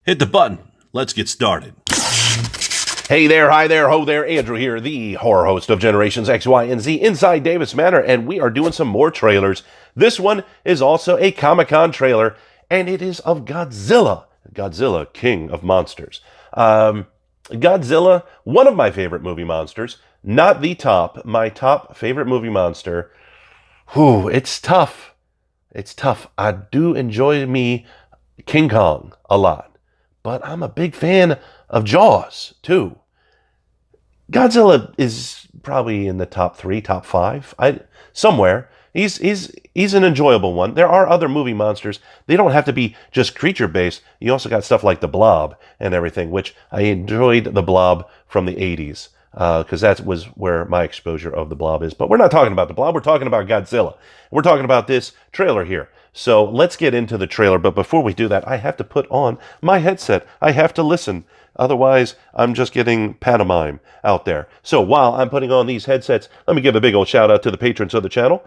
Hit the button. Let's get started. Hey there, hi there, ho there, Andrew here, the horror host of Generations X, Y, and Z inside Davis Manor, and we are doing some more trailers. This one is also a Comic-Con trailer, and it is of Godzilla, Godzilla King of Monsters. Godzilla, one of my favorite movie monsters, not the top, my top favorite movie monster. Whew, it's tough. It's tough. I do enjoy me King Kong a lot, but I'm a big fan of Jaws, too. Godzilla is probably in the top 3, top 5, somewhere. He's an enjoyable one. There are other movie monsters. They don't have to be just creature-based. You also got stuff like The Blob and everything, which I enjoyed The Blob from the 80s, because that was where my exposure of The Blob is. But we're not talking about The Blob. We're talking about Godzilla. We're talking about this trailer here. So let's get into the trailer. But before we do that, I have to put on my headset. I have to listen. Otherwise, I'm just getting pantomime out there. So while I'm putting on these headsets, let me give a big old shout out to the patrons of the channel.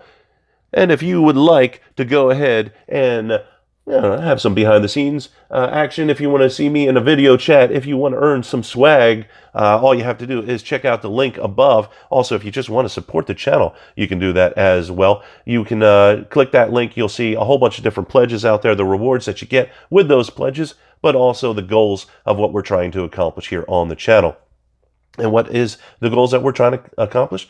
And if you would like to go ahead and have some behind-the-scenes action, if you want to see me in a video chat, if you want to earn some swag, all you have to do is check out the link above. Also, if you just want to support the channel, you can do that as well. You can click that link. You'll see a whole bunch of different pledges out there, the rewards that you get with those pledges, but also the goals of what we're trying to accomplish here on the channel. And what is the goals that we're trying to accomplish?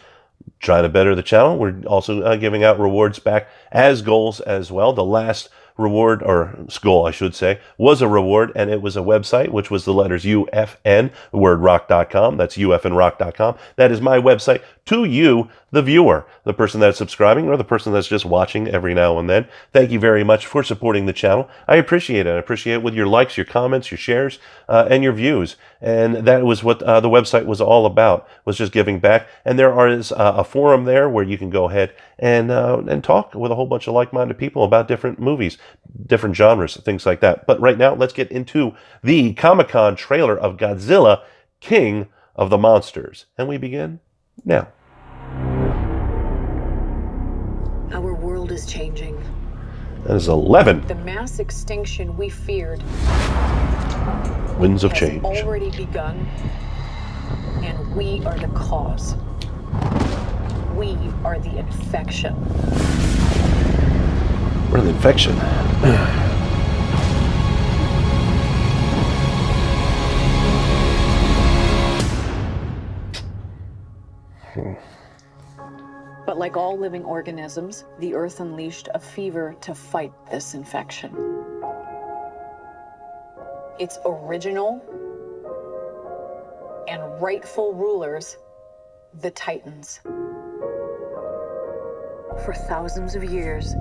Trying to better the channel. We're also giving out rewards back as goals as well. The last reward, or goal I should say, was a reward, and it was a website, which was the letters UFN, wordrock.com. That's UFNrock.com. That is my website to you, the viewer, the person that's subscribing, or the person that's just watching every now and then. Thank you very much for supporting the channel. I appreciate it. I appreciate it with your likes, your comments, your shares, and your views. And that was what the website was all about, was just giving back. And there is a forum there where you can go ahead and talk with a whole bunch of like-minded people about different movies, different genres, things like that. But right now, let's get into the Comic-Con trailer of Godzilla, King of the Monsters. And we begin now. Our world is changing. That is 11. The mass extinction we feared Winds of has Change. already begun, and we are the cause. We are the infection. We're the infection. But like all living organisms, the Earth unleashed a fever to fight this infection. Its original and rightful rulers, the Titans. For thousands of years,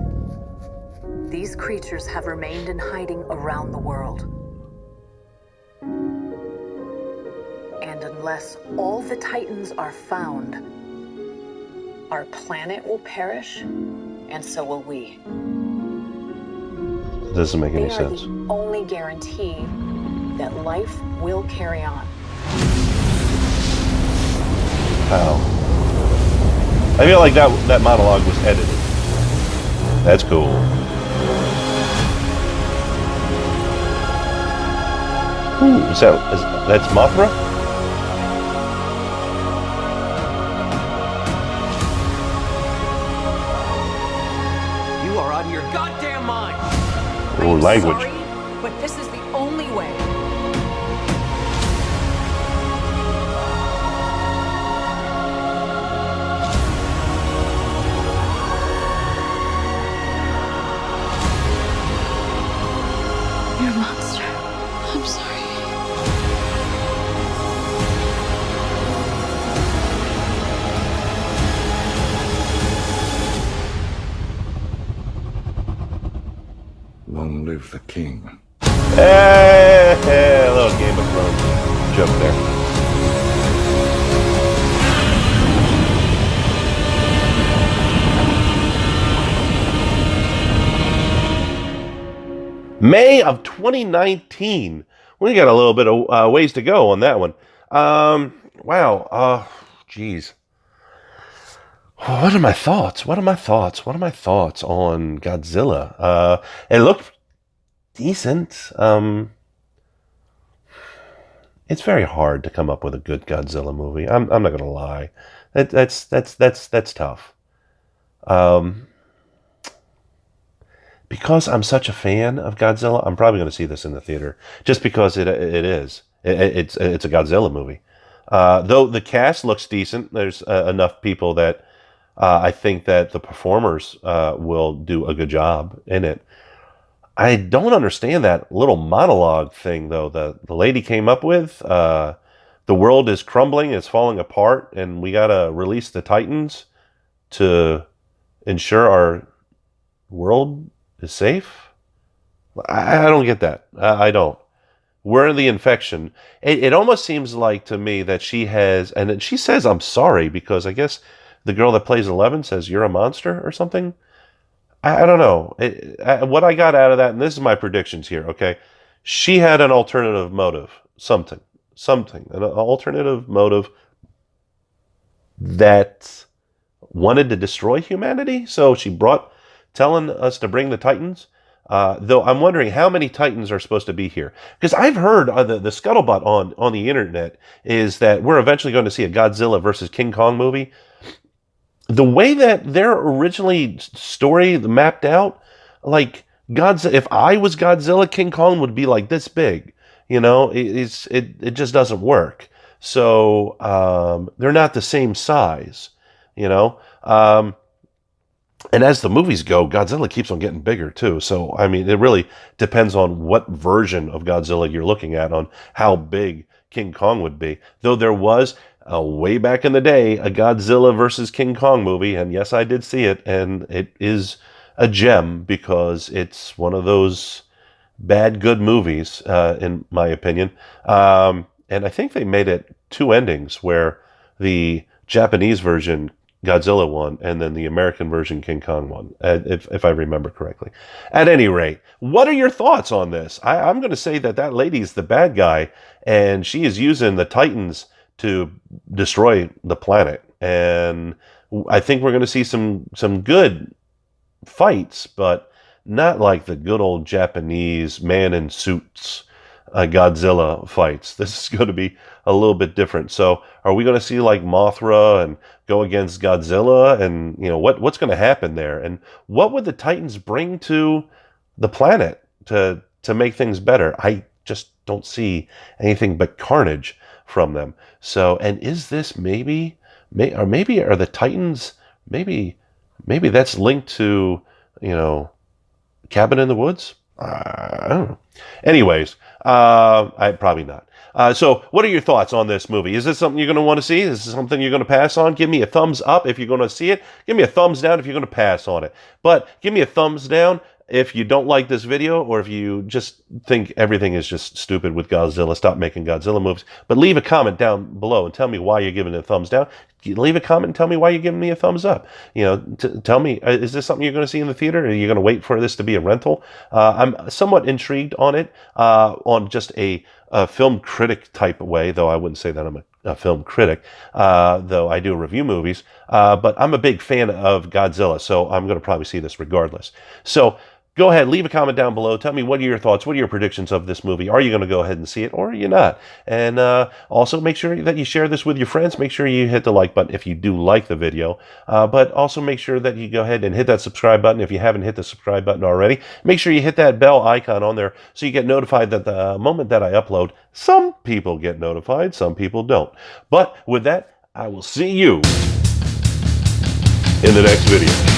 these creatures have remained in hiding around the world. And unless all the Titans are found, our planet will perish, and so will we. Doesn't make any They are sense. the only guarantee that life will carry on. Wow. I feel like that monologue was edited. That's cool. Ooh, that's Mothra? You are out of your goddamn mind! Ooh, language. Sorry, but this is the only way. You're a monster. I'm sorry. Long live the king. Hey, a little Game of Thrones joke there. May of 2019. We got a little bit of ways to go on that one. Wow. Geez. What are my thoughts? What are my thoughts on Godzilla? It looked decent. it's very hard to come up with a good Godzilla movie. I'm not gonna lie. That's tough. Because I'm such a fan of Godzilla, I'm probably going to see this in the theater just because it's a Godzilla movie. Though the cast looks decent, there's enough people that I think that the performers will do a good job in it. I don't understand that little monologue thing though. The lady came up with the world is crumbling, it's falling apart, and we gotta release the Titans to ensure our world is safe. I don't get that. I don't. We're the infection. It almost seems like to me that she has, and she says, I'm sorry, because I guess the girl that plays 11 says, you're a monster or something. I don't know. What I got out of that, and this is my predictions here, okay? She had an alternative motive. Something. An alternative motive that wanted to destroy humanity. So she brought, telling us to bring the Titans. Though I'm wondering how many Titans are supposed to be here. Because I've heard the scuttlebutt on the internet is that we're eventually going to see a Godzilla versus King Kong movie. The way that their originally story mapped out, like Godzilla, if I was Godzilla, King Kong would be like this big. You know, it just doesn't work. So they're not the same size. You know. And as the movies go, Godzilla keeps on getting bigger too. So, I mean, it really depends on what version of Godzilla you're looking at, on how big King Kong would be. Though there was, way back in the day, a Godzilla versus King Kong movie. And yes, I did see it. And it is a gem because it's one of those bad, good movies, in my opinion. And I think they made it 2 endings where the Japanese version Godzilla won, and then the American version King Kong won, if I remember correctly. At any rate, what are your thoughts on this? I'm going to say that lady's the bad guy, and she is using the Titans to destroy the planet. And I think we're going to see some good fights, but not like the good old Japanese man in suits Godzilla fights. This is going to be a little bit different. So are we going to see like Mothra and go against Godzilla? And you know, what's going to happen there? And what would the Titans bring to the planet to make things better? I just don't see anything but carnage from them. So, and is this maybe are the Titans, maybe that's linked to, you know, Cabin in the Woods? I don't know. Anyways, I probably not. So what are your thoughts on this movie? Is this something you're going to want to see? Is this something you're going to pass on? Give me a thumbs up if you're going to see it. Give me a thumbs down if you're going to pass on it. But give me a thumbs down if you don't like this video, or if you just think everything is just stupid with Godzilla. Stop making Godzilla movies. But leave a comment down below and tell me why you're giving it a thumbs down. Leave a comment and tell me why you're giving me a thumbs up. You know, tell me, is this something you're going to see in the theater? Or are you going to wait for this to be a rental? I'm somewhat intrigued on it, on just a film critic type way, though I wouldn't say that I'm a film critic, though I do review movies. But I'm a big fan of Godzilla, so I'm going to probably see this regardless. So go ahead, leave a comment down below. Tell me, what are your thoughts? What are your predictions of this movie? Are you going to go ahead and see it, or are you not? And also make sure that you share this with your friends. Make sure you hit the like button if you do like the video. But also make sure that you go ahead and hit that subscribe button if you haven't hit the subscribe button already. Make sure you hit that bell icon on there so you get notified that the moment that I upload, some people get notified, some people don't. But with that, I will see you in the next video.